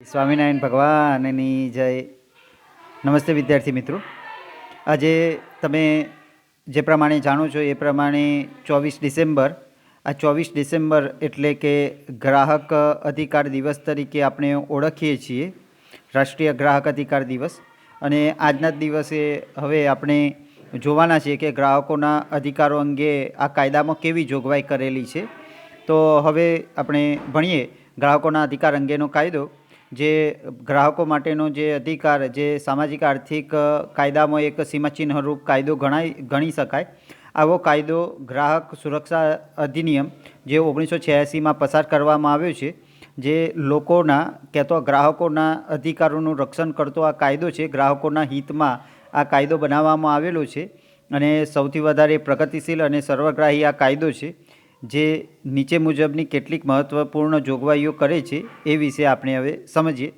સ્વામિનારાયણ ભગવાનની જય. નમસ્તે વિદ્યાર્થી મિત્રો. આજે તમે જે પ્રમાણે જાણો છો એ પ્રમાણે 24 ડિસેમ્બર, આ 24 ડિસેમ્બર એટલે કે ગ્રાહક અધિકાર દિવસ તરીકે આપણે ઓળખીએ છીએ, રાષ્ટ્રીય ગ્રાહક અધિકાર દિવસ. અને આજના જ દિવસે હવે આપણે જોવાના છીએ કે ગ્રાહકોના અધિકારો અંગે આ કાયદામાં કેવી જોગવાઈ કરેલી છે. તો હવે આપણે ભણીએ ગ્રાહકોના અધિકાર અંગેનો કાયદો. જે ગ્રાહકો માટેનો જે અધિકાર, જે સામાજિક આર્થિક કાયદામાં એક સીમાચિહ્નરૂપ કાયદો ગણી શકાય. આવો કાયદો ગ્રાહક સુરક્ષા અધિનિયમ જે 1986માં પસાર કરવામાં આવ્યો છે, જે લોકોના કહેતો ગ્રાહકોના અધિકારોનું રક્ષણ કરતો આ કાયદો છે. ગ્રાહકોના હિતમાં આ કાયદો બનાવવામાં આવેલો છે અને સૌથી વધારે પ્રગતિશીલ અને સર્વગ્રાહી આ કાયદો છે, જે નીચે મુજબની કેટલીક મહત્ત્વપૂર્ણ જોગવાઈઓ કરે છે એ વિશે આપણે હવે સમજીએ.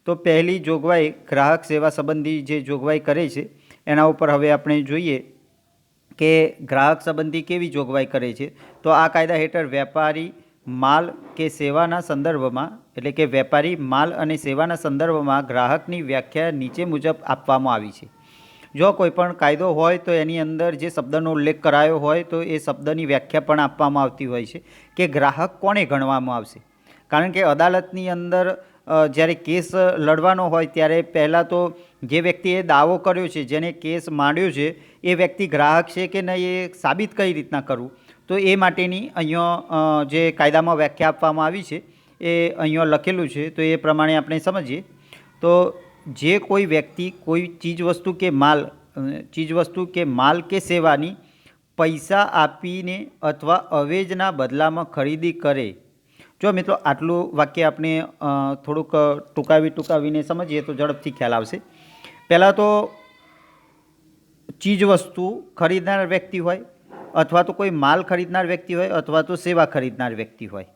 તો પહેલી જોગવાઈ ગ્રાહક સેવા સંબંધી જે જોગવાઈ કરે છે એના ઉપર હવે આપણે જોઈએ કે ગ્રાહક સંબંધી કેવી જોગવાઈ કરે છે. તો આ કાયદા હેઠળ વેપારી માલ કે સેવાના સંદર્ભમાં, એટલે કે વેપારી માલ અને સેવાના સંદર્ભમાં ગ્રાહકની વ્યાખ્યા નીચે મુજબ આપવામાં આવી છે. જો કોઈ પણ કાયદો હોય તો એની અંદર જે શબ્દનો ઉલ્લેખ કરાયો હોય તો એ શબ્દની વ્યાખ્યા પણ આપવામાં આવતી હોય છે કે ગ્રાહક કોને ગણવામાં આવશે. કારણ કે અદાલતની અંદર જ્યારે કેસ લડવાનો હોય ત્યારે પહેલાં તો જે વ્યક્તિએ દાવો કર્યો છે, જેને કેસ માંડ્યો છે, એ વ્યક્તિ ગ્રાહક છે કે નહીં એ સાબિત કઈ રીતના કરવું, તો એ માટેની અહીંયા જે કાયદામાં વ્યાખ્યા આપવામાં આવી છે એ અહીંયા લખેલું છે. તો એ પ્રમાણે આપણે સમજીએ. તો જે કોઈ વ્યક્તિ કોઈ ચીજવસ્તુ કે માલ કે સેવાની પૈસા આપીને અથવા અવેજના બદલામાં ખરીદી કરે. જો મિત્રો આટલું વાક્ય આપણે થોડુંક ટૂંકાવીને સમજીએ તો ઝડપથી ખ્યાલ આવશે. પહેલાં તો ચીજવસ્તુ ખરીદનાર વ્યક્તિ હોય, અથવા તો કોઈ માલ ખરીદનાર વ્યક્તિ હોય, અથવા તો સેવા ખરીદનાર વ્યક્તિ હોય.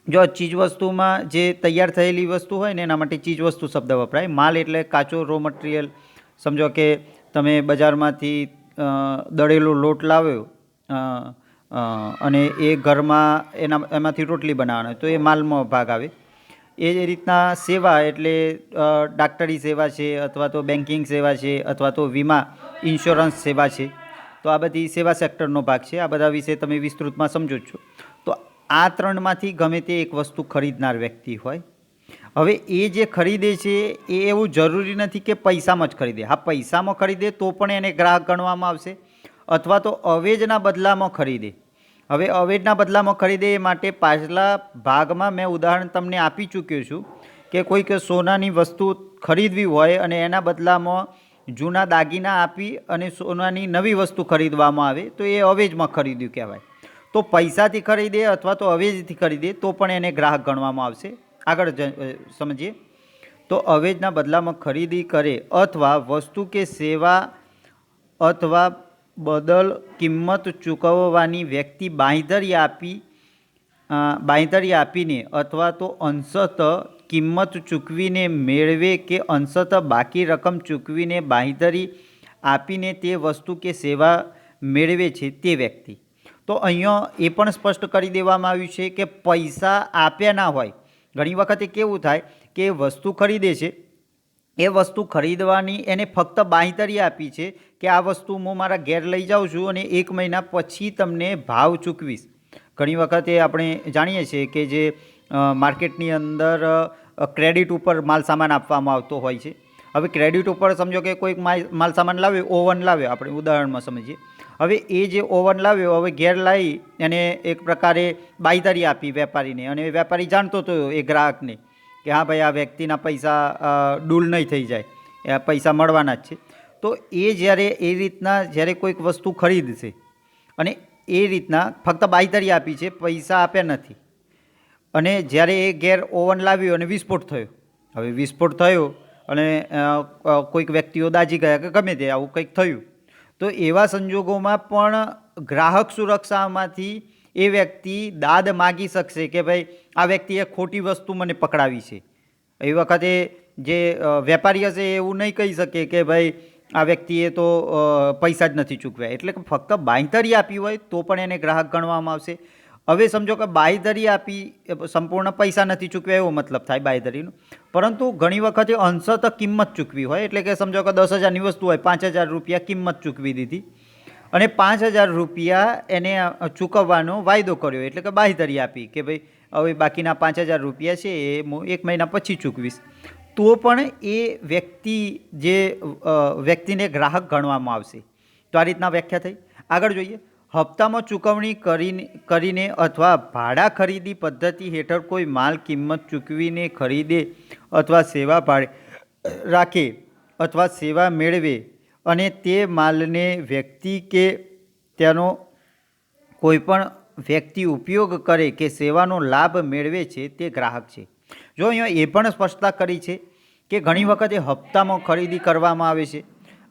જો ચીજવસ્તુમાં જે તૈયાર થયેલી વસ્તુ હોય ને એના માટે ચીજવસ્તુ શબ્દ વપરાય. માલ એટલે કાચો રો મટીરિયલ. સમજો કે તમે બજારમાંથી દળેલો લોટ લાવ્યો અને એ ઘરમાં એમાંથી રોટલી બનાવવાના, તો એ માલમાં ભાગ આવે. એ રીતના સેવા એટલે ડાક્ટરી સેવા છે, અથવા તો બેન્કિંગ સેવા છે, અથવા તો વીમા ઇન્સ્યોરન્સ સેવા છે. તો આ બધી સેવા સેક્ટરનો ભાગ છે. આ બધા વિશે તમે વિસ્તૃતમાં સમજો છો. તો આ ત્રણમાંથી ગમે તે એક વસ્તુ ખરીદનાર વ્યક્તિ હોય. હવે એ જે ખરીદે છે એ એવું જરૂરી નથી કે પૈસામાં જ ખરીદે. હા, પૈસામાં ખરીદે તો પણ એને ગ્રાહક ગણવામાં આવશે, અથવા તો અવેજના બદલામાં ખરીદે. હવે અવેજના બદલામાં ખરીદે એ માટે પાછલા ભાગમાં મેં ઉદાહરણ તમને આપી ચૂક્યો છું કે કોઈક સોનાની વસ્તુ ખરીદવી હોય અને એના બદલામાં જૂના દાગીના આપી અને સોનાની નવી વસ્તુ ખરીદવામાં આવે તો એ અવેજમાં ખરીદ્યું કહેવાય. તો પૈસાથી ખરીદે અથવા તો અવેજથી ખરીદે તો પણ એને ગ્રાહક ગણવામાં આવશે. આગળ સમજીએ. તો અવેજના બદલામાં ખરીદી કરે અથવા વસ્તુ કે સેવા અથવા બદલ કિંમત ચૂકવવાની વ્યક્તિ બાંયધરી આપીને અથવા તો અંશતઃ કિંમત ચૂકવીને મેળવે કે અંશતઃ બાકી રકમ ચૂકવીને બાંયધરી આપીને તે વસ્તુ કે સેવા મેળવે છે તે વ્યક્તિ. તો અહીંયા એ પણ સ્પષ્ટ કરી દેવામાં આવ્યું છે કે પૈસા આપ્યા ના હોય. ઘણી વખતે કેવું થાય કે વસ્તુ ખરીદે છે, એ વસ્તુ ખરીદવાની એને ફક્ત બાંયધરી આપી છે કે આ વસ્તુ હું મારા ઘેર લઈ જાઉં છું અને 1 મહિના પછી તમને ભાવ ચૂકવીશ. ઘણી વખતે આપણે જાણીએ છીએ કે જે માર્કેટની અંદર ક્રેડિટ ઉપર માલ સામાન આપવામાં આવતો હોય છે. હવે ક્રેડિટ ઉપર સમજો કે કોઈક માલ સામાન લાવ્યો, ઓવન લાવ્યો, આપણે ઉદાહરણમાં સમજીએ. હવે એ જે ઓવન લાવ્યો, હવે ઘેર લાવી અને એક પ્રકારે બાંયધરી આપી વેપારીને, અને વેપારી જાણતો હતો એ ગ્રાહકને કે હા ભાઈ આ વ્યક્તિના પૈસા ડૂલ નહીં થઈ જાય, એ પૈસા મળવાના જ છે. તો એ જ્યારે એ રીતના જ્યારે કોઈક વસ્તુ ખરીદશે અને એ રીતના ફક્ત બાંયધરી આપી છે, પૈસા આપ્યા નથી, અને જ્યારે એ ઘેર ઓવન લાવ્યો અને વિસ્ફોટ થયો. હવે વિસ્ફોટ થયો અને કોઈક વ્યક્તિઓ દાઝી ગયા કે ગમે તે આવું કંઈક થયું, તો એવા સંજોગોમાં પણ ગ્રાહક સુરક્ષામાંથી એ વ્યક્તિ દાદ માગી શકશે કે ભાઈ આ વ્યક્તિએ ખોટી વસ્તુ મને પકડાવી છે. એ વખતે જે વેપારી હશે એવું નહીં કહી શકે કે ભાઈ આ વ્યક્તિએ તો પૈસા જ નથી ચૂકવ્યા. એટલે કે ફક્ત બાંયધરી આપી હોય તો પણ એને ગ્રાહક ગણવામાં આવશે. હવે સમજો કે બાંયધરી આપી, સંપૂર્ણ પૈસા નથી ચૂકવ્યા એવો મતલબ થાય બાંયધરીનો, પરંતુ ઘણી વખતે અંશત કિંમત ચૂકવી હોય, એટલે કે સમજો કે 10,000ની વસ્તુ હોય, 5,000 રૂપિયા કિંમત ચૂકવી દીધી અને 5,000 રૂપિયા એને ચૂકવવાનો વાયદો કર્યો, એટલે કે બાંયધરી આપી કે ભાઈ હવે બાકીના 5,000 રૂપિયા છે એ હું 1 મહિના પછી ચૂકવીશ, તો પણ એ વ્યક્તિને ગ્રાહક ગણવામાં આવશે. તો આ રીતના વ્યાખ્યા થઈ. આગળ જોઈએ, હપ્તામાં ચૂકવણી કરીને અથવા ભાડા ખરીદી પદ્ધતિ હેઠળ કોઈ માલ કિંમત ચૂકવીને ખરીદે અથવા સેવા ભાડે રાખે અથવા સેવા મેળવે અને તે માલને વ્યક્તિ કે તેનો કોઈપણ વ્યક્તિ ઉપયોગ કરે કે સેવાનો લાભ મેળવે છે તે ગ્રાહક છે. જો અહીંયા એ પણ સ્પષ્ટતા કરી છે કે ઘણી વખતે હપ્તામાં ખરીદી કરવામાં આવે છે.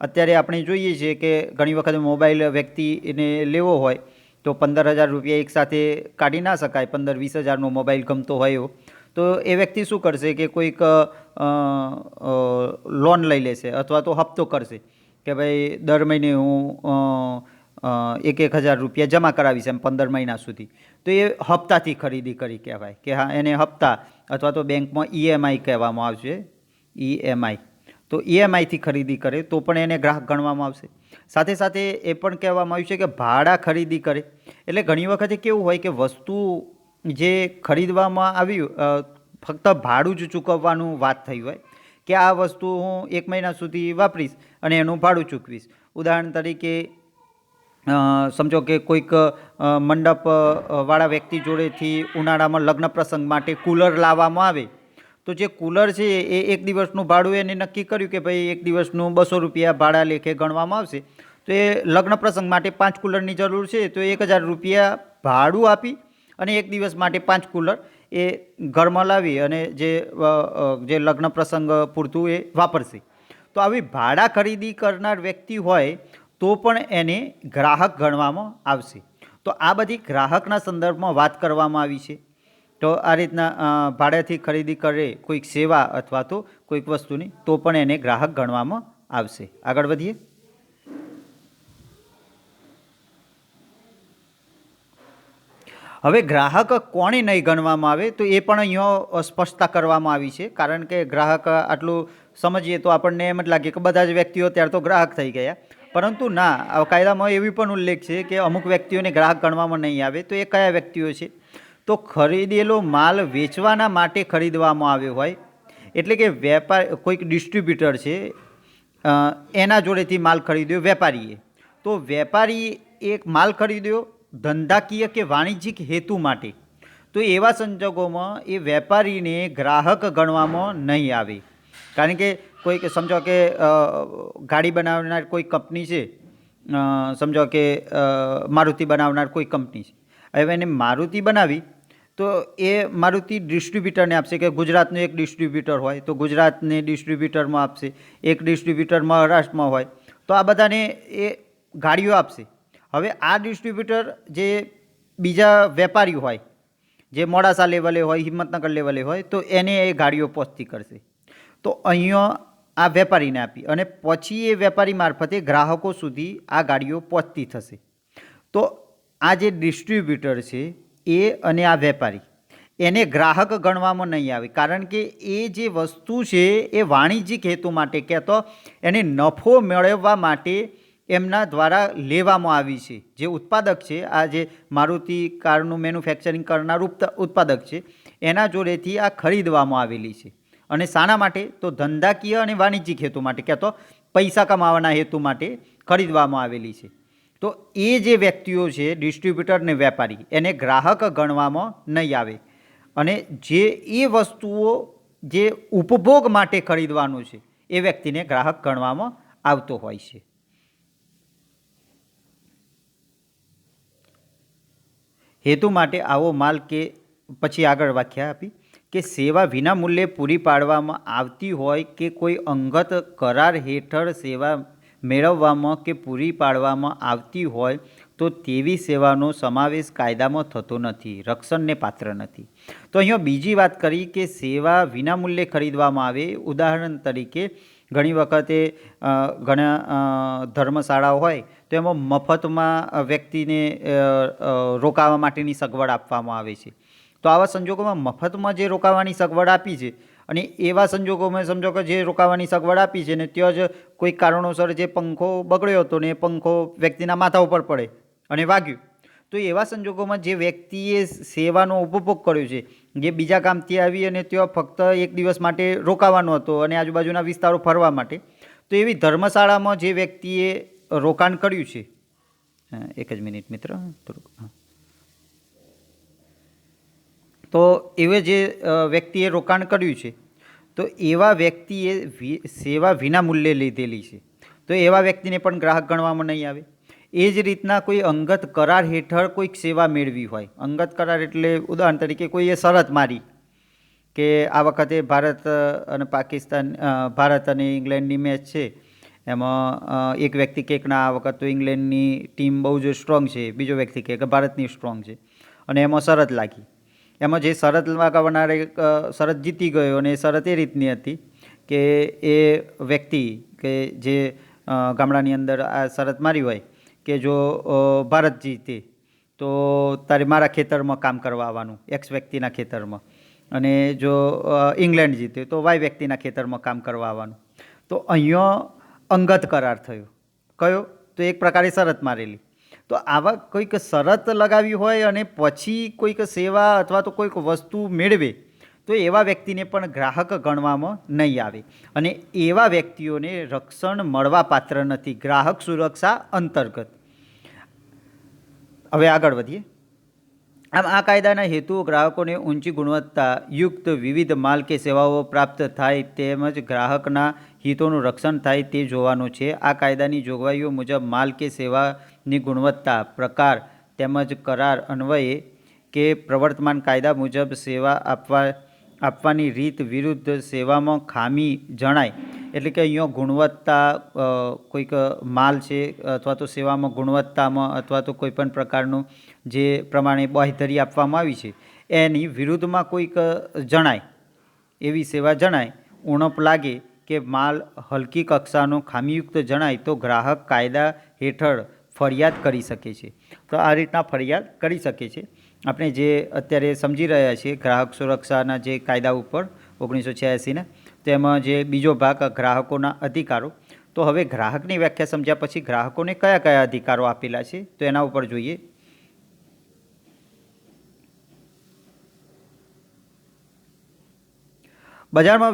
અત્યારે આપણે જોઈએ છીએ કે ઘણી વખતે મોબાઈલ વ્યક્તિને લેવો હોય તો 15,000 રૂપિયા એકસાથે કાઢી ના શકાય. 15-20,000નો મોબાઈલ ગમતો હોય એવો, તો એ વ્યક્તિ શું કરશે કે કોઈક લોન લઈ લેશે અથવા તો હપ્તો કરશે કે ભાઈ દર મહિને હું 1,000 રૂપિયા જમા કરાવીશ એમ 15 મહિના સુધી. તો એ હપ્તાથી ખરીદી કરી કહેવાય કે હા, એને હપ્તા અથવા તો બેંકમાં EMI કહેવામાં આવશે, EMI. તો EMIથી ખરીદી કરે તો પણ એને ગ્રાહક ગણવામાં આવશે. સાથે સાથે એ પણ કહેવામાં આવ્યું છે કે ભાડા ખરીદી કરે, એટલે ઘણી વખતે કેવું હોય કે વસ્તુ જે ખરીદવામાં આવ્યું ફક્ત ભાડું જ ચૂકવવાનું વાત થઈ હોય કે આ વસ્તુ હું 1 મહિના સુધી વાપરીશ અને એનું ભાડું ચૂકવીશ. ઉદાહરણ તરીકે સમજો કે કોઈક મંડપ વાળા વ્યક્તિ જોડેથી ઉનાળામાં લગ્ન પ્રસંગ માટે કૂલર લાવવામાં આવે, તો જે કૂલર છે એ 1 દિવસનું ભાડું એને નક્કી કર્યું કે ભાઈ 1 દિવસનું 200 રૂપિયા ભાડા લેખે ગણવામાં આવશે. તો એ લગ્ન પ્રસંગ માટે 5 કૂલરની જરૂર છે, તો 1,000 રૂપિયા ભાડું આપી અને 1 દિવસ માટે 5 કૂલર એ ઘરમાં લાવી અને જે લગ્ન પ્રસંગ પૂરતું એ વાપરશે. તો આવી ભાડા ખરીદી કરનાર વ્યક્તિ હોય તો પણ એને ગ્રાહક ગણવામાં આવશે. તો આ બધી ગ્રાહકના સંદર્ભમાં વાત કરવામાં આવી છે. તો આ રીતના ભાડેથી ખરીદી કરે કોઈક સેવા અથવા તો કોઈક વસ્તુની, તો પણ એને ગ્રાહક ગણવામાં આવશે. આગળ વધીએ. હવે ગ્રાહક કોને નહીં ગણવામાં આવે તો એ પણ અહીંયા સ્પષ્ટતા કરવામાં આવી છે. કારણ કે ગ્રાહક આટલું સમજીએ તો આપણને એમ જ લાગે કે બધા જ વ્યક્તિઓ ત્યારે તો ગ્રાહક થઈ ગયા, પરંતુ ના, કાયદામાં એવી પણ ઉલ્લેખ છે કે અમુક વ્યક્તિઓને ગ્રાહક ગણવામાં નહીં આવે. તો એ કયા વ્યક્તિઓ છે? તો ખરીદેલો માલ વેચવાના માટે ખરીદવામાં આવ્યો હોય, એટલે કે કોઈક ડિસ્ટ્રીબ્યુટર છે એના જોડેથી માલ ખરીદ્યો વેપારીએ, તો વેપારીએ એક માલ ખરીદ્યો ધંધાકીય કે વાણિજ્યિક હેતુ માટે, તો એવા સંજોગોમાં એ વેપારીને ગ્રાહક ગણવામાં નહીં આવે. કારણ કે કોઈક સમજો કે ગાડી બનાવનાર કોઈ કંપની છે, સમજો કે મારુતિ બનાવનાર કોઈ કંપની છે. હવે એને મારુતિ બનાવી તો એ મારુતિ ડિસ્ટ્રીબ્યુટરને આપશે કે ગુજરાતનું એક ડિસ્ટ્રીબ્યુટર હોય તો ગુજરાતને ડિસ્ટ્રીબ્યુટરમાં આપશે, એક ડિસ્ટ્રીબ્યુટર મહારાષ્ટ્રમાં હોય તો આ બધાને એ ગાડીઓ આપશે. હવે આ ડિસ્ટ્રીબ્યુટર જે બીજા વેપારી હોય, જે મોડાસા લેવલે હોય, હિંમતનગર લેવલે હોય, તો એને એ ગાડીઓ પહોંચતી કરશે. તો અહીંયા આ વેપારીને આપી અને પછી એ વેપારી મારફતે ગ્રાહકો સુધી આ ગાડીઓ પહોંચતી થશે. તો આ જે ડિસ્ટ્રીબ્યુટર છે એ અને આ વેપારી, એને ગ્રાહક ગણવામાં નહીં આવે. કારણ કે એ જે વસ્તુ છે એ વાણિજ્યિક હેતુ માટે કહેતો એને નફો મેળવવા માટે એમના દ્વારા લેવામાં આવી છે. જે ઉત્પાદક છે, આ જે મારુતિ કારનું મેન્યુફેક્ચરિંગ કરનાર ઉત્પાદક છે, એના જોડેથી આ ખરીદવામાં આવેલી છે. અને શાના માટે? તો ધંધાકીય અને વાણિજ્યિક હેતુ માટે કહેતો પૈસા કમાવાના હેતુ માટે ખરીદવામાં આવેલી છે. તો એ જે વ્યક્તિઓ છે ડિસ્ટ્રીબ્યુટર ને વેપારી, એને ગ્રાહક ગણવામાં નહીં આવે. અને જે એ વસ્તુઓ જે ઉપભોગ માટે ખરીદવાનું છે એ વ્યક્તિને ગ્રાહક ગણવામાં આવતો હોય છે. હેતુ માટે આવો માલ કે પછી આગળ વ્યાખ્યા આપી કે સેવા વિના મૂલ્યે પૂરી પાડવામાં આવતી હોય કે કોઈ અંગત કરાર હેઠળ સેવા મેળવવામાં કે પૂરી પાડવામાં આવતી હોય તો તેવી સેવાનો સમાવેશ કાયદામાં થતો નથી, રક્ષણને પાત્ર નથી. તો અહીંયા બીજી વાત કરી કે સેવા વિનામૂલ્યે ખરીદવામાં આવે. ઉદાહરણ તરીકે ઘણી વખતે ઘણા ધર્મશાળાઓ હોય તો એમાં મફતમાં વ્યક્તિને રોકાવા માટેની સગવડ આપવામાં આવે છે. તો આવા સંજોગોમાં મફતમાં જે રોકાવાની સગવડ આપી છે અને એવા સંજોગોમાં સમજો કે જે રોકાવાની સગવડ આપી છે ને ત્યાં જ કોઈ કારણોસર જે પંખો બગડ્યો હતો ને એ પંખો વ્યક્તિના માથા ઉપર પડે અને વાગ્યું, તો એવા સંજોગોમાં જે વ્યક્તિએ સેવાનો ઉપભોગ કર્યો છે, જે બીજા કામથી આવી અને ત્યાં ફક્ત એક દિવસ માટે રોકાવાનો હતો અને આજુબાજુના વિસ્તારો ફરવા માટે, તો એવી ધર્મશાળામાં જે વ્યક્તિએ રોકાણ કર્યું છે, એક જ મિનિટ મિત્ર થોડુંક, તો એવે જે વ્યક્તિએ રોકાણ કર્યું છે તો એવા વ્યક્તિએ સેવા વિના મૂલ્યે લીધેલી છે, તો એવા વ્યક્તિને પણ ગ્રાહક ગણવામાં નહીં આવે. એ જ રીતના કોઈ અંગત કરાર હેઠળ કોઈક સેવા મેળવી હોય, અંગત કરાર એટલે ઉદાહરણ તરીકે કોઈએ શરત મારી કે આ વખતે ભારત અને પાકિસ્તાન, ભારત અને ઇંગ્લેન્ડની મેચ છે, એમાં એક વ્યક્તિ કહે કે ના આ વખત તો ઇંગ્લેન્ડની ટીમ બહુ જ સ્ટ્રોંગ છે, બીજો વ્યક્તિ કહે કે ભારતની સ્ટ્રોંગ છે, અને એમાં શરત લાગી. એમાં જે શરત લગાવનારે શરત જીતી ગયો અને એ શરત એ રીતની હતી કે એ વ્યક્તિ કે જે ગામડાની અંદર આ શરત મારી હોય કે જો ભારત જીતે તો તારે મારા ખેતરમાં કામ કરવા આવવાનું, એક્સ વ્યક્તિના ખેતરમાં, અને જો ઇંગ્લેન્ડ જીતે તો વાય વ્યક્તિના ખેતરમાં કામ કરવા આવવાનું. તો અહીંયા અંગત કરાર થયો. કયો? તો એક પ્રકારે શરત મારેલી. તો આવા કોઈક શરત લગાવી હોય અને પછી કોઈક સેવા અથવા તો કોઈક વસ્તુ મેળવે તો એવા વ્યક્તિને પણ ગ્રાહક ગણવામાં નહીં આવે અને એવા વ્યક્તિઓને રક્ષણ મળવા પાત્ર નથી ગ્રાહક સુરક્ષા અંતર્ગત. હવે આગળ વધીએ. આમ આ કાયદાના હેતુઓ ગ્રાહકોને ઊંચી ગુણવત્તા યુક્ત વિવિધ માલ કે સેવાઓ પ્રાપ્ત થાય તેમજ ગ્રાહકના હિતોનું રક્ષણ થાય તે જોવાનું છે. આ કાયદાની જોગવાઈઓ મુજબ માલ કે સેવાની ગુણવત્તા, પ્રકાર તેમજ કરાર અન્વયે કે પ્રવર્તમાન કાયદા મુજબ સેવા આપવાની રીત વિરુદ્ધ સેવામાં ખામી જણાય, એટલે કે અહીંયા ગુણવત્તા કોઈક માલ છે અથવા તો સેવામાં ગુણવત્તામાં અથવા તો કોઈપણ પ્રકારનું જે પ્રમાણે બાંયધરી આપવામાં આવી છે એની વિરુદ્ધમાં કોઈક જણાય, એવી સેવા જણાય, ઉણપ લાગે કે માલ હલકી કક્ષાનો ખામીયુક્ત જણાય તો ગ્રાહક કાયદા હેઠળ ફરિયાદ કરી શકે છે. તો આ રીતના ફરિયાદ કરી શકે છે. આપણે જે અત્યારે સમજી રહ્યા છીએ ગ્રાહક સુરક્ષાના જે કાયદા ઉપર 1986ના, તેમાં જે બીજો ભાગ ગ્રાહકોના અધિકારો. તો હવે ગ્રાહકની વ્યાખ્યા સમજ્યા પછી ગ્રાહકોને કયા કયા અધિકારો આપેલા છે તો એના ઉપર જોઈએ. બજારમાં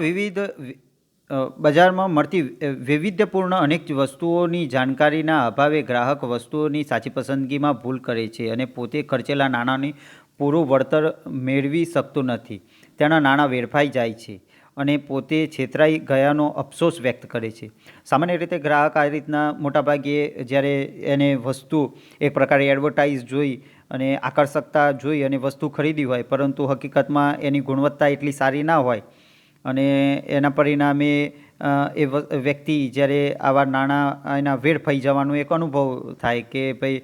મળતી વૈવિધ્યપૂર્ણ અનેક વસ્તુઓની જાણકારીના અભાવે ગ્રાહક વસ્તુઓની સાચી પસંદગીમાં ભૂલ કરે છે અને પોતે ખર્ચેલા નાણાંની પૂરું વળતર મેળવી શકતું નથી. તેના નાણાં વેડફાઈ જાય છે અને પોતે છેતરાઈ ગયાનો અફસોસ વ્યક્ત કરે છે. સામાન્ય રીતે ગ્રાહક આ રીતના મોટાભાગે જ્યારે એને વસ્તુ એક પ્રકારે એડવર્ટાઇઝ જોઈ અને આકર્ષકતા જોઈ અને વસ્તુ ખરીદી હોય, પરંતુ હકીકતમાં એની ગુણવત્તા એટલી સારી ના હોય અને એના પરિણામે એ વ્યક્તિ જ્યારે આવા નાણાં એના વેડફાઈ જવાનો એક અનુભવ થાય કે ભાઈ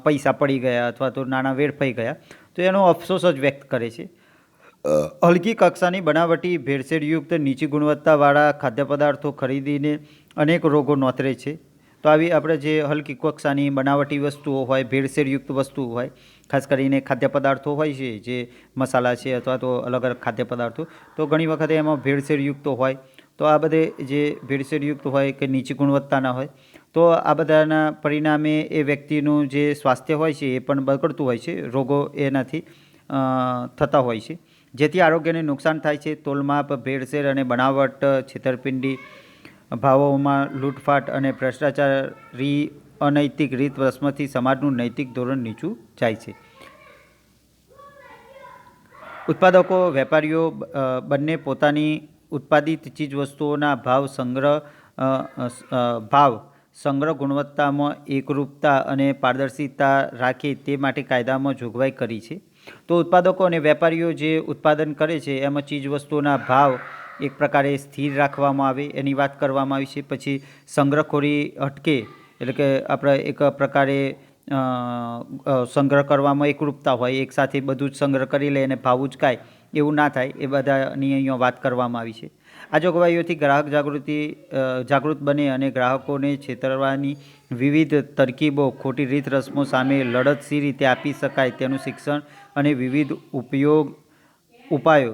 પૈસા પડી ગયા અથવા તો નાણાં વેડફાઈ ગયા, તો એનો અફસોસ જ વ્યક્ત કરે છે. હલકી કક્ષાની બનાવટી ભેળસેળયુક્ત નીચી ગુણવત્તાવાળા ખાદ્ય પદાર્થો ખરીદીને અનેક રોગો નોતરે છે. તો આવી આપણે જે હલકી કક્ષાની બનાવટી વસ્તુઓ હોય, ભેળસેળયુક્ત વસ્તુઓ હોય, ખાસ કરીને ખાદ્ય પદાર્થો હોય છે જે મસાલા છે અથવા તો અલગ અલગ ખાદ્ય પદાર્થો, તો ઘણી વખતે એમાં ભેળસેળયુક્ત હોય. તો આ બધે જે ભેળસેળયુક્ત હોય કે નીચી ગુણવત્તાના હોય, તો આ બધાના પરિણામે એ વ્યક્તિનું જે સ્વાસ્થ્ય હોય છે એ પણ બગડતું હોય છે, રોગો એનાથી થતા હોય છે, જેથી આરોગ્યને નુકસાન થાય છે. તોલમાપ, ભેળસેળ અને બનાવટ, છેતરપિંડી, ભાવોમાં લૂંટફાટ અને ભ્રષ્ટાચારી અનૈતિક રીત રસમથી સમાજનું નૈતિક ધોરણ નીચું જાય છે. ઉત્પાદકો, વેપારીઓ બંને પોતાની ઉત્પાદિત ચીજવસ્તુઓના ભાવ સંગ્રહ ગુણવત્તામાં એકરૂપતા અને પારદર્શિતા રાખે તે માટે કાયદામાં જોગવાઈ કરી છે. તો ઉત્પાદકો અને વેપારીઓ જે ઉત્પાદન કરે છે એમાં ચીજવસ્તુઓના ભાવ એક પ્રકારે સ્થિર રાખવામાં આવે એની વાત કરવામાં આવી છે. પછી સંગ્રહખોરી અટકે, એટલે કે આપણે એક પ્રકારે સંગ્રહ કરવામાં એકરૂપતા હોય, એકસાથે બધું જ સંગ્રહ કરી લે અને ભાવ ઉચકાય એવું ના થાય એ બધાની અહીંયા વાત કરવામાં આવી છે. આ જોગવાઈઓથી ગ્રાહક જાગૃત બને અને ગ્રાહકોને છેતરવાની વિવિધ તરકીબો, ખોટી રીત રસમો સામે લડત સી રીતે આપી શકાય તેનું શિક્ષણ અને વિવિધ ઉપાયો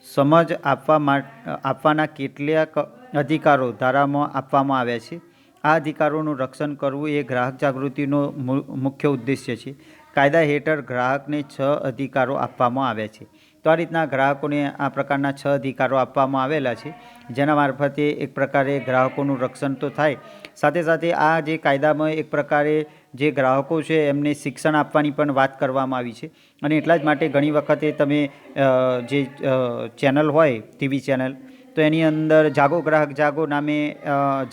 સમજ આપવાના કેટલાક અધિકારો ધારામાં આપવામાં આવ્યા છે. આ અધિકારોનું રક્ષણ કરવું એ ગ્રાહક જાગૃતિનો મુખ્ય ઉદ્દેશ્ય છે. કાયદા હેઠળ ગ્રાહકને 6 અધિકારો આપવામાં આવ્યા છે. તો આ રીતના ગ્રાહકોને આ પ્રકારના 6 અધિકારો આપવામાં આવેલા છે, જેના મારફતે એક પ્રકારે ગ્રાહકોનું રક્ષણ તો થાય, સાથે સાથે આ જે કાયદામાં એક પ્રકારે જે ગ્રાહકો છે એમને શિક્ષણ આપવાની પણ વાત કરવામાં આવી છે. અને એટલા જ માટે ઘણી વખતે તમે જે ચેનલ હોય, ટીવી ચેનલ, તો એની અંદર જાગો ગ્રાહક જાગો નામે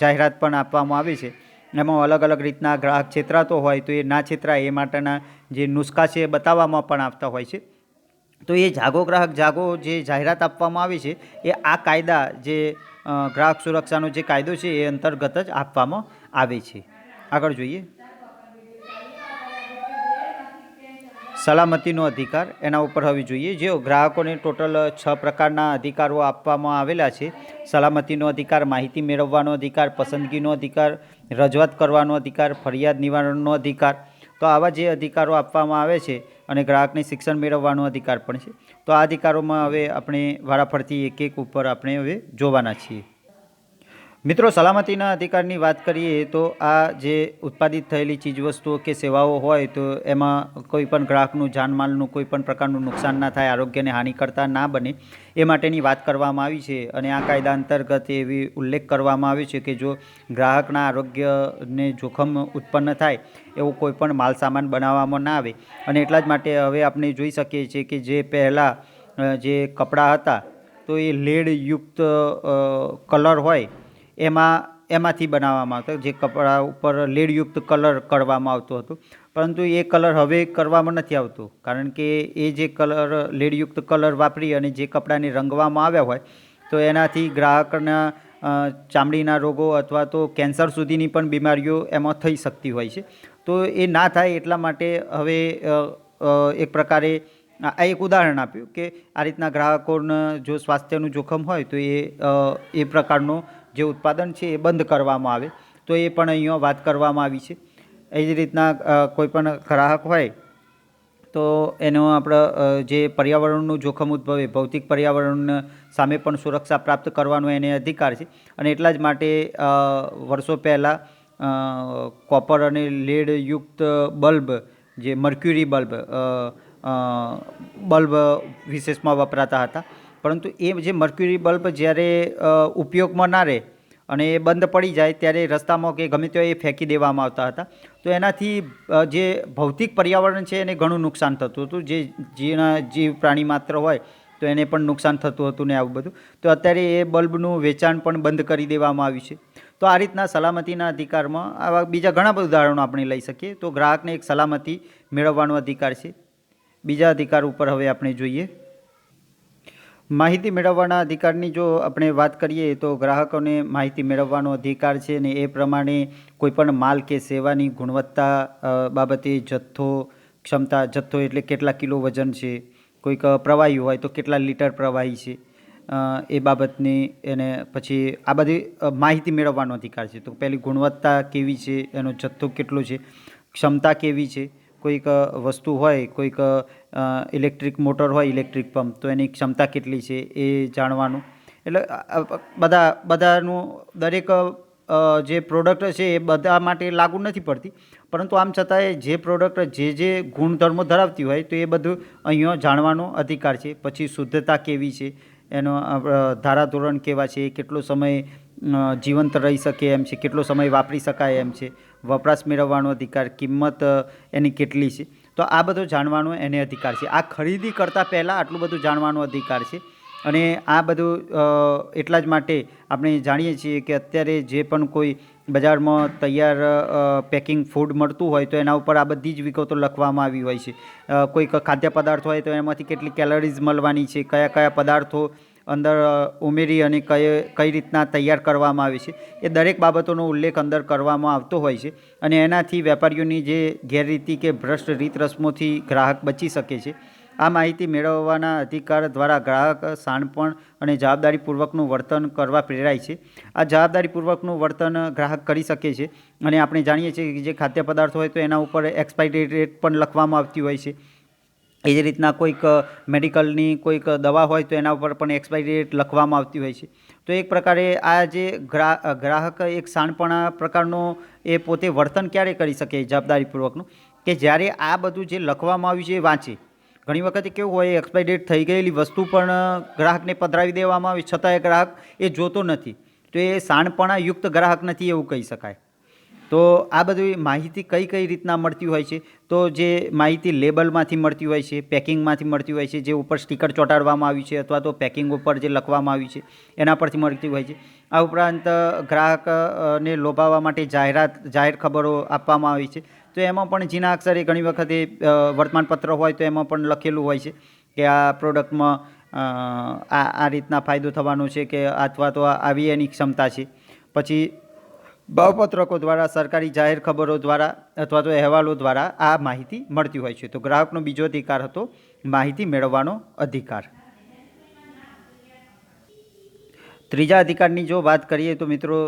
જાહેરાત પણ આપવામાં આવે છે. એમાં અલગ અલગ રીતના ગ્રાહક છેતરાતો હોય તો એ ના છેતરાય એ માટેના જે નુસ્ખા છે એ બતાવવામાં પણ આવતા હોય છે. તો એ જાગો ગ્રાહક જાગો જે જાહેરાત આપવામાં આવે છે એ આ કાયદા જે ગ્રાહક સુરક્ષાનો જે કાયદો છે એ અંતર્ગત જ આપવામાં આવે છે. આગળ જોઈએ, સલામતીનો અધિકાર, એના ઉપર હવે જોઈએ. જે ગ્રાહકોને ટોટલ 6 પ્રકારના અધિકારો આપવામાં આવેલા છે. સલામતીનો અધિકાર, માહિતી મેળવવાનો અધિકાર, પસંદગીનો અધિકાર, રજૂઆત કરવાનો અધિકાર, ફરિયાદ નિવારણનો અધિકાર. તો આવા જે અધિકારો આપવામાં આવે છે અને ગ્રાહકને શિક્ષણ મેળવવાનો અધિકાર પણ છે. તો આ અધિકારોમાં હવે આપણે વારાફરતી એક એક ઉપર આપણે હવે જોવાના છીએ. મિત્રો, સલામતીના અધિકારની વાત કરીએ તો આ જે ઉત્પાદિત થયેલી ચીજવસ્તુઓ કે સેવાઓ હોય તો એમાં કોઈ પણ ગ્રાહકનું જાનમાલનું કોઈ પણ પ્રકારનું નુકસાન ના થાય, આરોગ્યને હાનિ કરતા ના બને એ માટેની વાત કરવામાં આવી છે. અને આ કાયદા અંતર્ગત એવી ઉલ્લેખ કરવામાં આવ્યો છે કે જો ગ્રાહકના આરોગ્યને જોખમ ઉત્પન્ન થાય એવો કોઈ પણ માલ સામાન બનાવવામાં ના આવે. અને એટલા જ માટે હવે આપણે જોઈ શકીએ છીએ કે જે પહેલાં જે કપડાં હતા તો એ લેડયુક્ત કલર હોય એમાંથી બનાવવામાં આવતો, જે કપડા ઉપર લેડયુક્ત કલર કરવામાં આવતો હતો. પરંતુ એ કલર હવે કરવામાં નથી આવતો, કારણ કે એ જે કલર લેડયુક્ત કલર વાપરી અને જે કપડાને રંગવામાં આવ્યા હોય તો એનાથી ગ્રાહકના ચામડીના રોગો અથવા તો કેન્સર સુધીની પણ બીમારીઓ એમાં થઈ શકતી હોય છે. તો એ ના થાય એટલા માટે હવે એક પ્રકારે આ એક ઉદાહરણ આપ્યું કે આ રીતના ગ્રાહકોને જો સ્વાસ્થ્યનું જોખમ હોય તો એ પ્રકારનું જે ઉત્પાદન છે એ બંધ કરવામાં આવે. તો એ પણ અહીંયા વાત કરવામાં આવી છે. એ જ રીતના કોઈ પણ ગ્રાહક હોય તો એનો આપણે જે પર્યાવરણનું જોખમ ઉદ્ભવે, ભૌતિક પર્યાવરણ સામે પણ સુરક્ષા પ્રાપ્ત કરવાનો એને અધિકાર છે. અને એટલા જ માટે વર્ષો પહેલાં કોપર અને લેડયુક્ત બલ્બ, જે મર્ક્યુરી બલ્બ વિશેષમાં વપરાતા હતા. પરંતુ એ જે મર્ક્યુરી બલ્બ જ્યારે ઉપયોગમાં ના રહે અને એ બંધ પડી જાય ત્યારે રસ્તામાં કે ગમે ત્યાં એ ફેંકી દેવામાં આવતા હતા. તો એનાથી જે ભૌતિક પર્યાવરણ છે એને ઘણું નુકસાન થતું હતું. જે જીવ પ્રાણી માત્ર હોય તો એને પણ નુકસાન થતું હતું ને આવું બધું. તો અત્યારે એ બલ્બનું વેચાણ પણ બંધ કરી દેવામાં આવ્યું છે. તો આ રીતના સલામતીના અધિકારમાં આવા બીજા ઘણા બધા ઉદાહરણો આપણે લઈ શકીએ. તો ગ્રાહકને એક સલામતી મેળવવાનો અધિકાર છે. બીજા અધિકાર ઉપર હવે આપણે જોઈએ, માહિતી મેળવવાના અધિકારની જો આપણે વાત કરીએ તો ગ્રાહકોને માહિતી મેળવવાનો અધિકાર છે ને એ પ્રમાણે કોઈપણ માલ કે સેવાની ગુણવત્તા બાબતે જથ્થો એટલે કેટલા કિલો વજન છે, કોઈક પ્રવાહી હોય તો કેટલા લીટર પ્રવાહી છે, એ બાબતની એને પછી આ બધી માહિતી મેળવવાનો અધિકાર છે. તો પહેલી ગુણવત્તા કેવી છે, એનો જથ્થો કેટલો છે, ક્ષમતા કેવી છે, કોઈક વસ્તુ હોય, કોઈક ઇલેક્ટ્રિક મોટર હોય, ઇલેક્ટ્રિક પંપ, તો એની ક્ષમતા કેટલી છે એ જાણવાનું. એટલે બધાનું દરેક જે પ્રોડક્ટ છે એ બધા માટે લાગુ નથી પડતી, પરંતુ આમ છતાંય જે પ્રોડક્ટ જે ગુણધર્મો ધરાવતી હોય તો એ બધું અહીંયા જાણવાનો અધિકાર છે. પછી શુદ્ધતા કેવી છે, એનો ધારાધોરણ કેવા છે, કેટલો સમય જીવંત રહી શકે એમ છે, કેટલો સમય વાપરી શકાય એમ છે, વપરાશ મેળવવાનો અધિકાર, કિંમત એની કેટલી છે. તો આ બધું જાણવાનો એને અધિકાર છે. આ ખરીદી કરતાં પહેલાં આટલું બધું જાણવાનો અધિકાર છે. અને આ બધું એટલા જ માટે આપણે જાણીએ છીએ કે અત્યારે જે પણ કોઈ બજારમાં તૈયાર પેકિંગ ફૂડ મળતું હોય તો એના ઉપર આ બધી જ વિગતો લખવામાં આવી હોય છે. કોઈક ખાદ્ય પદાર્થ હોય તો એમાંથી કેટલી કેલરીઝ મળવાની છે, કયા કયા પદાર્થો અંદર ઉમેરી અને કઈ રીતના તૈયાર કરવામાં આવે છે એ દરેક બાબતોનો ઉલ્લેખ અંદર કરવામાં આવતો હોય છે અને એનાથી વેપારીઓની જે ગેરરીતિ કે ભ્રષ્ટ રીત રસમોથી ગ્રાહક બચી શકે છે. આ માહિતી મેળવવાના અધિકાર દ્વારા ગ્રાહક શાણપણ અને જવાબદારીપૂર્વકનું વર્તન કરવા પ્રેરાય છે. આ જવાબદારીપૂર્વકનું વર્તન ગ્રાહક કરી શકે છે અને આપણે જાણીએ છીએ કે જે ખાદ્ય પદાર્થો હોય તો એના ઉપર એક્સપાયરી ડેટ પણ લખવામાં આવતી હોય છે. એ જ રીતના કોઈક મેડિકલની કોઈક દવા હોય તો એના ઉપર પણ એક્સપાયરી ડેટ લખવામાં આવતી હોય છે. તો એક પ્રકારે આ જે ગ્રાહક એક શાણપણા પ્રકારનો એ પોતે વર્તન ક્યારે કરી શકે જવાબદારીપૂર્વકનું કે જ્યારે આ બધું જે લખવામાં આવ્યું છે એ વાંચે. ઘણી વખતે કેવું હોય એક્સપાયરી ડેટ થઈ ગયેલી વસ્તુ પણ ગ્રાહકને પધરાવી દેવામાં આવે છતાં એ ગ્રાહક એ જોતો નથી, તો એ શાણપણાયુક્ત ગ્રાહક નથી એવું કહી શકાય. તો આ બધી માહિતી કઈ રીતના મળતી હોય છે તો જે માહિતી લેબલમાંથી મળતી હોય છે, પેકિંગમાંથી મળતી હોય છે, જે ઉપર સ્ટીકર ચોંટાડવામાં આવ્યું છે અથવા તો પેકિંગ ઉપર જે લખવામાં આવ્યું છે એના પરથી મળતી હોય છે. આ ઉપરાંત ગ્રાહકને લોભાવવા માટે જાહેર ખબરો આપવામાં આવી છે. તો એમાં પણ ઝીણા અક્ષરે ઘણી વખતે વર્તમાનપત્ર હોય તો એમાં પણ લખેલું હોય છે કે આ પ્રોડક્ટમાં આ રીતના ફાયદો થવાનો છે કે અથવા તો આવી એની ક્ષમતા છે. પછી ભાવપત્રકો દ્વારા, સરકારી જાહેર ખબરો દ્વારા અથવા તો અહેવાલો દ્વારા આ માહિતી મળતી હોય છે. તો ગ્રાહકનો બીજો અધિકાર હતો માહિતી મેળવવાનો અધિકાર. ત્રીજા અધિકારની જો વાત કરીએ તો મિત્રો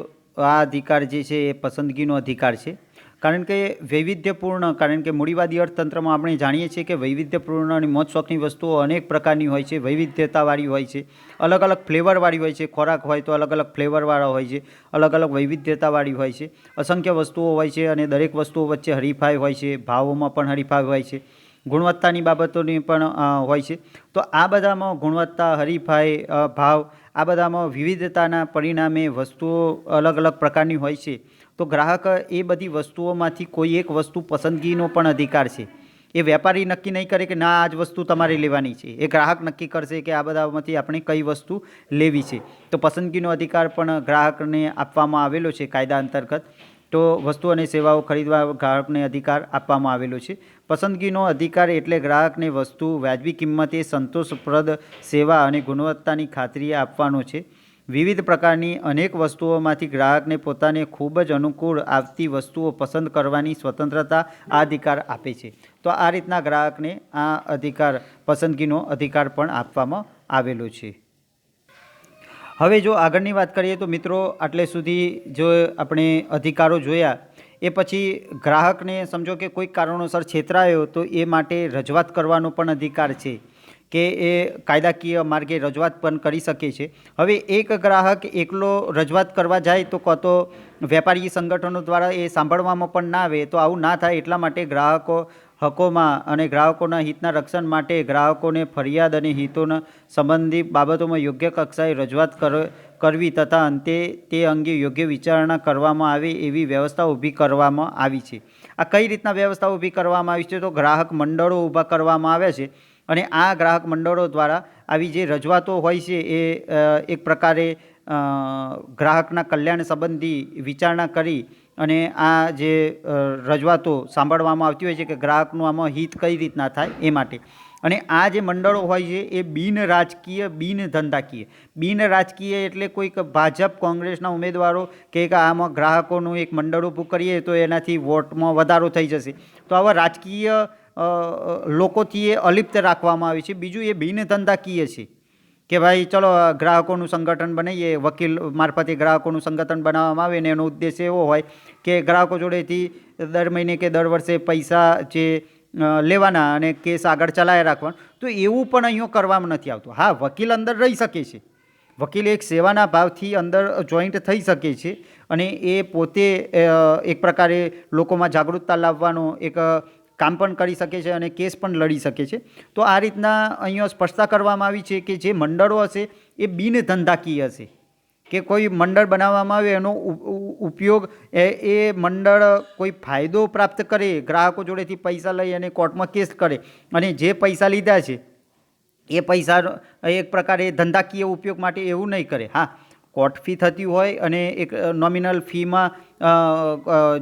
આ અધિકાર જે છે એ પસંદગીનો અધિકાર છે. કારણ કે વૈવિધ્યપૂર્ણ, કારણ કે મૂડીવાદી અર્થતંત્રમાં આપણે જાણીએ છીએ કે વૈવિધ્યપૂર્ણ અને મોજ શોખની વસ્તુઓ અનેક પ્રકારની હોય છે, વૈવિધ્યતાવાળી હોય છે, અલગ અલગ ફ્લેવરવાળી હોય છે. ખોરાક હોય તો અલગ અલગ ફ્લેવરવાળા હોય છે, અલગ અલગ વૈવિધ્યતાવાળી હોય છે, અસંખ્ય વસ્તુઓ હોય છે અને દરેક વસ્તુઓ વચ્ચે હરીફાઈ હોય છે, ભાવોમાં પણ હરીફાઈ હોય છે, ગુણવત્તાની બાબતોની પણ હોય છે. તો આ બધામાં ગુણવત્તા, હરીફાઈ, ભાવ, આ બધામાં વિવિધતાના પરિણામે વસ્તુઓ અલગ અલગ પ્રકારની હોય છે. તો ગ્રાહક એ બધી વસ્તુઓમાંથી કોઈ એક વસ્તુ પસંદગીનો પણ અધિકાર છે. એ વેપારી નક્કી નહીં કરે કે ના આ જ વસ્તુ તમારે લેવાની છે, એ ગ્રાહક નક્કી કરશે કે આ બધામાંથી આપણે કઈ વસ્તુ લેવી છે. તો પસંદગીનો અધિકાર પણ ગ્રાહકને આપવામાં આવેલો છે કાયદા અંતર્ગત. તો વસ્તુ અને સેવાઓ ખરીદવા ગ્રાહકને અધિકાર આપવામાં આવેલો છે. પસંદગીનો અધિકાર એટલે ગ્રાહકને વસ્તુ વાજબી કિંમતે સંતોષપ્રદ સેવા અને ગુણવત્તાની ખાતરી આપવાનો છે. વિવિધ પ્રકારની અનેક વસ્તુઓમાંથી ગ્રાહકને પોતાને ખૂબ જ અનુકૂળ આવતી વસ્તુઓ પસંદ કરવાની સ્વતંત્રતા આ અધિકાર આપે છે. તો આ રીતના ગ્રાહકને આ અધિકાર, પસંદગીનો અધિકાર પણ આપવામાં આવેલો છે. હવે જો આગળની વાત કરીએ તો મિત્રો આટલે સુધી જો આપણે અધિકારો જોયા એ પછી ગ્રાહકને સમજો કે કોઈક કારણોસર છેતરાયો તો એ માટે રજૂઆત કરવાનો પણ અધિકાર છે કે એ કાયદાકીય માર્ગે રજૂઆત પણ કરી શકે છે. હવે એક ગ્રાહક એકલો રજૂઆત કરવા જાય તો કાં તો વેપારી સંગઠનો દ્વારા એ સાંભળવામાં પણ ના આવે. તો આવું ના થાય એટલા માટે ગ્રાહકો હકોમાં અને ગ્રાહકોના હિતના રક્ષણ માટે ગ્રાહકોને ફરિયાદ અને હિતોના સંબંધિત બાબતોમાં યોગ્ય કક્ષાએ રજૂઆત કરવી તથા અંતે તે અંગે યોગ્ય વિચારણા કરવામાં આવે એવી વ્યવસ્થા ઊભી કરવામાં આવી છે. આ કઈ રીતના વ્યવસ્થા ઊભી કરવામાં આવી છે તો ગ્રાહક મંડળો ઊભા કરવામાં આવ્યા છે અને આ ગ્રાહક મંડળો દ્વારા આવી જે રજૂઆતો હોય છે એ એક પ્રકારે ગ્રાહકના કલ્યાણ સંબંધી વિચારણા કરી અને આ જે રજૂઆતો સાંભળવામાં આવતી હોય છે કે ગ્રાહકનું આમાં હિત કઈ રીતના થાય એ માટે. અને આ જે મંડળો હોય છે એ બિનરાજકીય, બિનરાજકીય એટલે કોઈક ભાજપ, કોંગ્રેસના ઉમેદવારો કે આમાં ગ્રાહકોનું એક મંડળ ઊભું કરીએ તો એનાથી વોટમાં વધારો થઈ જશે, તો આવા રાજકીય લોકોથી એ અલિપ્ત રાખવામાં આવે છે. બીજું એ બિનધંધાકીય છે કે ભાઈ ચલો ગ્રાહકોનું સંગઠન બનાવીએ, વકીલ મારફતે ગ્રાહકોનું સંગઠન બનાવવામાં આવે ને એનો ઉદ્દેશ એવો હોય કે ગ્રાહકો જોડેથી દર મહિને કે દર વર્ષે પૈસા જે લેવાના અને કેસ આગળ ચલાવી રાખવાનો. તો એવું પણ અહીંયા કરવામાં નથી આવતું. હા, વકીલ અંદર રહી શકે છે, વકીલ એક સેવાના ભાવથી અંદર જોઈન્ટ થઈ શકે છે અને એ પોતે એક પ્રકારે લોકોમાં જાગૃતતા લાવવાનો એક કામ પણ કરી શકે છે અને કેસ પણ લડી શકે છે. તો આ રીતના અહીંયા સ્પષ્ટતા કરવામાં આવી છે કે જે મંડળો હશે એ બિનધંધાકીય હશે, કે કોઈ મંડળ બનાવવામાં આવે એનો ઉપયોગ એ મંડળ કોઈ ફાયદો પ્રાપ્ત કરે, ગ્રાહકો જોડેથી પૈસા લઈ અને કોર્ટમાં કેસ કરે અને જે પૈસા લીધા છે એ પૈસા એક પ્રકારે ધંધાકીય ઉપયોગ માટે એવું નહીં કરે. હા, કોર્ટ ફી થતી હોય અને એક નોમિનલ ફીમાં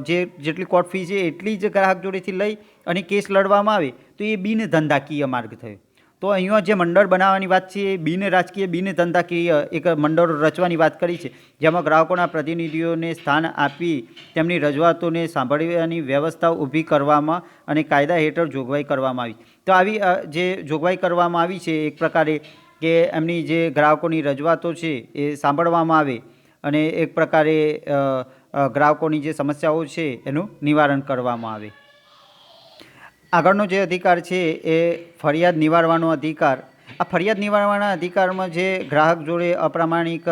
જેટલી કોર્ટ ફી છે એટલી જ ગ્રાહક જોડેથી લઈ અને કેસ લડવામાં આવે તો એ બિનધંધાકીય માર્ગ થયો. તો અહીંયા જે મંડળ બનાવવાની વાત છે એ બિન રાજકીય બિન ધંધાકીય એક મંડળ રચવાની વાત કરી છે, જેમાં ગ્રાહકોના પ્રતિનિધિઓને સ્થાન આપી તેમની રજૂઆતોને સાંભળવાની વ્યવસ્થા ઊભી કરવામાં અને કાયદા હેઠળ જોગવાઈ કરવામાં આવી. તો આવી જે જોગવાઈ કરવામાં આવી છે એક પ્રકારે કે એમની જે ગ્રાહકોની રજૂઆતો છે એ સાંભળવામાં આવે અને એક પ્રકારે ગ્રાહકોની જે સમસ્યાઓ છે એનું નિવારણ કરવામાં આવે. આગળનો જે અધિકાર છે એ ફરિયાદ નિવારવાનો અધિકાર. આ ફરિયાદ નિવારવાના અધિકારમાં જે ગ્રાહક જોડે અપ્રામાણિક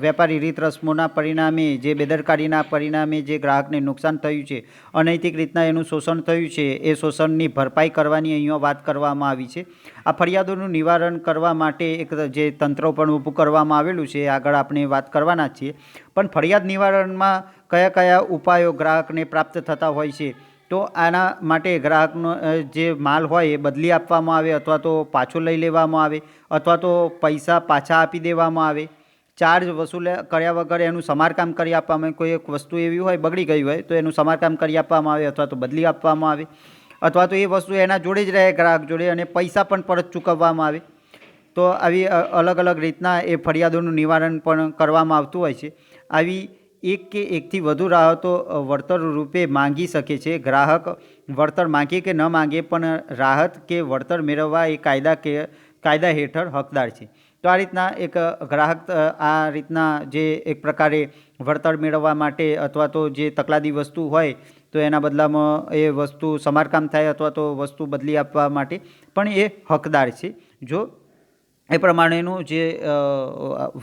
વેપારી રીત રસમોના પરિણામે જે બેદરકારીના પરિણામે જે ગ્રાહકને નુકસાન થયું છે, અનૈતિક રીતના એનું શોષણ થયું છે, એ શોષણની ભરપાઈ કરવાની અહીંયા વાત કરવામાં આવી છે. આ ફરિયાદોનું નિવારણ કરવા માટે એક જે તંત્ર પણ ઊભું કરવામાં આવેલું છે, આગળ આપણે વાત કરવાના જ છીએ. પણ ફરિયાદ નિવારણમાં કયા કયા ઉપાયો ગ્રાહકને પ્રાપ્ત થતા હોય છે, તો આના માટે ગ્રાહકનો જે માલ હોય એ બદલી આપવામાં આવે અથવા તો પાછો લઈ લેવામાં આવે અથવા તો પૈસા પાછા આપી દેવામાં આવે. ચાર્જ વસૂલ કર્યા વગર એનું સમારકામ કરી આપવામાં આવે. કોઈ એક વસ્તુ એવી હોય બગડી ગઈ હોય તો એનું સમારકામ કરી આપવામાં આવે અથવા તો બદલી આપવામાં આવે અથવા તો એ વસ્તુ એના જોડે જ રહે ગ્રાહક જોડે અને પૈસા પણ પરત ચૂકવવામાં આવે. તો આવી અલગ અલગ રીતના એ ફરિયાદોનું નિવારણ પણ કરવામાં આવતું હોય છે. આવી એક કે એકથી વધુ રાહતો વળતર રૂપે માંગી શકે છે. ગ્રાહક વળતર માંગે કે ન માંગે પણ રાહત કે વળતર મેળવવા એ કાયદા હેઠળ હકદાર છે. તો આ રીતના એક ગ્રાહક આ રીતના જે એક પ્રકારે વળતર મેળવવા માટે અથવા તો જે તકલાદી વસ્તુ હોય તો એના બદલામાં એ વસ્તુ સમારકામ થાય અથવા તો વસ્તુ બદલી આપવા માટે પણ એ હકદાર છે. જો એ પ્રમાણેનું જે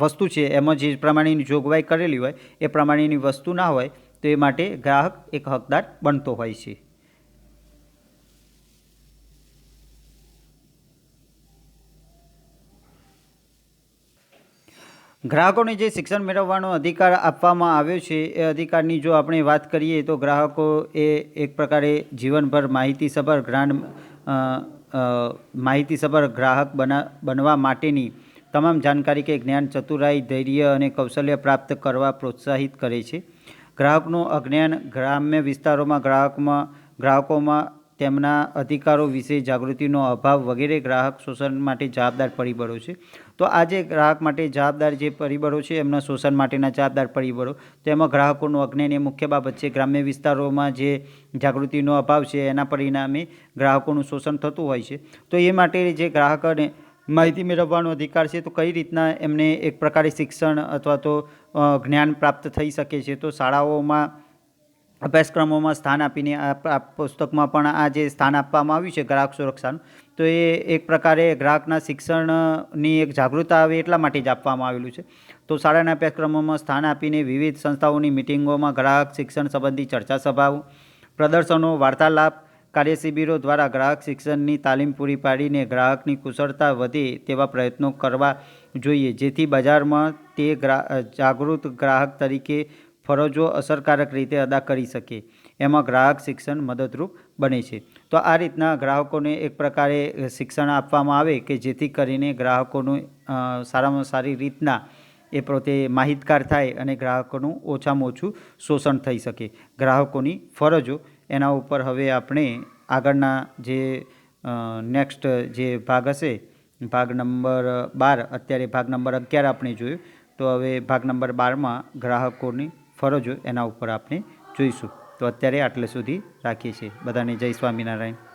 વસ્તુ છે એમાં જે પ્રમાણેની જોગવાઈ કરેલી હોય એ પ્રમાણેની વસ્તુ ના હોય તો એ માટે ગ્રાહક એક હકદાર બનતો હોય છે. ગ્રાહકોને જે શિક્ષણ મેળવવાનો અધિકાર આપવામાં આવ્યો છે એ અધિકારની જો આપણે વાત કરીએ તો ગ્રાહકો એ એક પ્રકારે જીવનભર માહિતીસભર ગ્રાહક બનવા માટેની તમામ જાણકારી કે જ્ઞાન, ચતુરાઈ, ધૈર્ય અને કૌશલ્ય પ્રાપ્ત કરવા પ્રોત્સાહિત કરે છે. ગ્રાહકનું અજ્ઞાન ગ્રામ્ય વિસ્તારોમાં ગ્રાહકોમાં તેમના અધિકારો વિશે જાગૃતિનો અભાવ વગેરે ગ્રાહક શોષણ માટે જવાબદાર પરિબળો છે. તો આ જે ગ્રાહક માટે જવાબદાર જે પરિબળો છે એમના શોષણ માટેના જવાબદાર પરિબળો, તો એમાં ગ્રાહકોનું અજ્ઞાન એ મુખ્ય બાબત છે. ગ્રામ્ય વિસ્તારોમાં જે જાગૃતિનો અભાવ છે એના પરિણામે ગ્રાહકોનું શોષણ થતું હોય છે. તો એ માટે જે ગ્રાહકોને માહિતી મેળવવાનો અધિકાર છે તો કઈ રીતના એમને એક પ્રકારે શિક્ષણ અથવા તો જ્ઞાન પ્રાપ્ત થઈ શકે છે, તો શાળાઓમાં અભ્યાસક્રમોમાં સ્થાન આપીને આ પુસ્તકમાં પણ આ જે સ્થાન આપવામાં આવ્યું છે ગ્રાહક સુરક્ષાનું, તો એ એક પ્રકારે ગ્રાહકના શિક્ષણની એક જાગૃતતા આવે એટલા માટે જ આપવામાં આવેલું છે. તો શાળાના અભ્યાસક્રમોમાં સ્થાન આપીને વિવિધ સંસ્થાઓની મિટિંગોમાં ગ્રાહક શિક્ષણ સંબંધી ચર્ચા સભાઓ, પ્રદર્શનો, વાર્તાલાપ, કાર્યશિબિરો દ્વારા ગ્રાહક શિક્ષણની તાલીમ પૂરી પાડીને ગ્રાહકની કુશળતા વધે તેવા પ્રયત્નો કરવા જોઈએ, જેથી બજારમાં તે જાગૃત ગ્રાહક તરીકે ફરજો અસરકારક રીતે અદા કરી શકે. એમાં ગ્રાહક શિક્ષણ મદદરૂપ બને છે. તો આ રીતના ગ્રાહકોને એક પ્રકારે શિક્ષણ આપવામાં આવે કે જેથી કરીને ગ્રાહકોનું સારામાં સારી રીતના એ પોતે માહિતગાર થાય અને ગ્રાહકોનું ઓછામાં ઓછું શોષણ થઈ શકે. ગ્રાહકોની ફરજો એના ઉપર હવે આપણે આગળના જે નેક્સ્ટ જે ભાગ હશે, ભાગ નંબર 12, અત્યારે ભાગ નંબર 11 આપણે જોયું, તો હવે ભાગ નંબર 12માં ગ્રાહકોની ફરજો એના ઉપર આપણે જોઈશું. તો અત્યારે આટલે સુધી રાખીએ છીએ. બધાને જય સ્વામિનારાયણ.